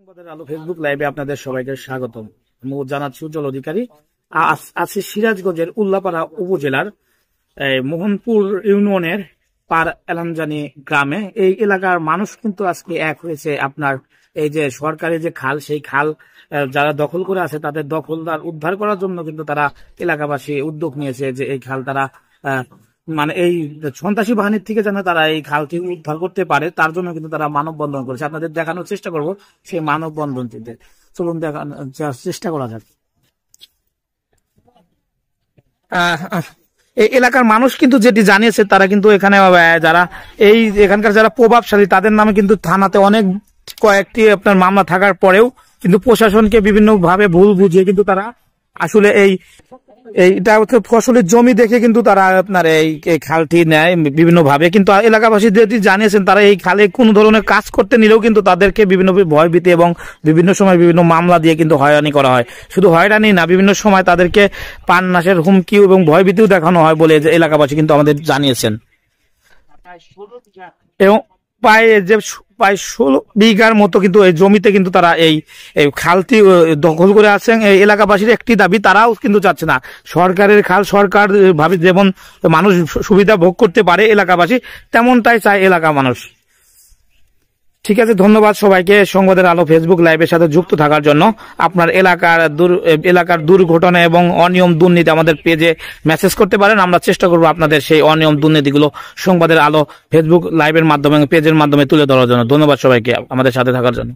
সংবাদের আলো ফেসবুক লাইভে আপনাদের সবাইকে স্বাগতম। আমি জানাচ্ছি উজ্জ্বল অধিকারী। আছি সিরাজগঞ্জের উল্লাপাড়া উপজেলার মোহনপুর ইউনিয়নের পার এলামজানি গ্রামে। এই এলাকার মানুষ কিন্তু আজকে এক হয়েছে। আপনার এই যে সরকারি যে খাল, সেই খাল যারা দখল করে আছে তাদের দখলদার উদ্ধার করার জন্য কিন্তু তারা এলাকাবাসী উদ্যোগ নিয়েছে যে এই খাল তারা মানে এই সন্ত্রাসী বাহিনীর থেকে যেন তারা এই খালটি উদ্ধার করতে পারে, তার জন্য কিন্তু তারা মানববন্ধন করেছে। আপনাদের দেখানোর চেষ্টা করব সেই মানববন্ধনটিতে। চলুন দেখানোর চেষ্টা করা যাক। এই এলাকার মানুষ কিন্তু যেটি জানিয়েছে, তারা কিন্তু এখানে যারা এখানকার যারা প্রভাবশালী তাদের নামে কিন্তু থানাতে অনেক কয়েকটি আপনার মামলা থাকার পরেও কিন্তু প্রশাসনকে বিভিন্ন ভাবে ভুল বুঝিয়ে কিন্তু তারা আসলে এইটা ফসলের জমি দেখে কিন্তু তারা আপনার এই খালটি নেয় বিভিন্ন ভাবে। কিন্তু এলাকাবাসী যেটি জানিয়েছেন, তারা এই খালে কোন ধরনের কাজ করতে নিলেও কিন্তু তাদেরকে বিভিন্ন ভয়ভীতি এবং বিভিন্ন সময় বিভিন্ন মামলা দিয়ে কিন্তু হয়রানি করা হয়। শুধু হয়রানি না, বিভিন্ন সময় তাদেরকে প্রাণনাশের হুমকি এবং ভয়ভীতিও দেখানো হয় বলে এলাকাবাসী কিন্তু আমাদের জানিয়েছেন। এবং প্রায় 16 বিঘার মতো কিন্তু এই জমিতে কিন্তু তারা এই খালটি দখল করে আছেন। এই এলাকাবাসীর একটি দাবি, তারাও কিন্তু চাচ্ছে না সরকারের খাল সরকার ভাবে যেমন মানুষ সুবিধা ভোগ করতে পারে এলাকাবাসী, তেমনটাই চায় এলাকা মানুষ। ঠিক আছে, ধন্যবাদ সবাইকে সংবাদের আলো ফেসবুক লাইভের সাথে যুক্ত থাকার জন্য। আপনার এলাকার দুর্ঘটনা এবং অনিয়ম দুর্নীতি আমাদের পেজে মেসেজ করতে পারেন। আমরা চেষ্টা করবো আপনাদের সেই অনিয়ম দুর্নীতিগুলো সংবাদের আলো ফেসবুক লাইভের মাধ্যমে পেজের মাধ্যমে তুলে ধরার জন্য। ধন্যবাদ সবাইকে আমাদের সাথে থাকার জন্য।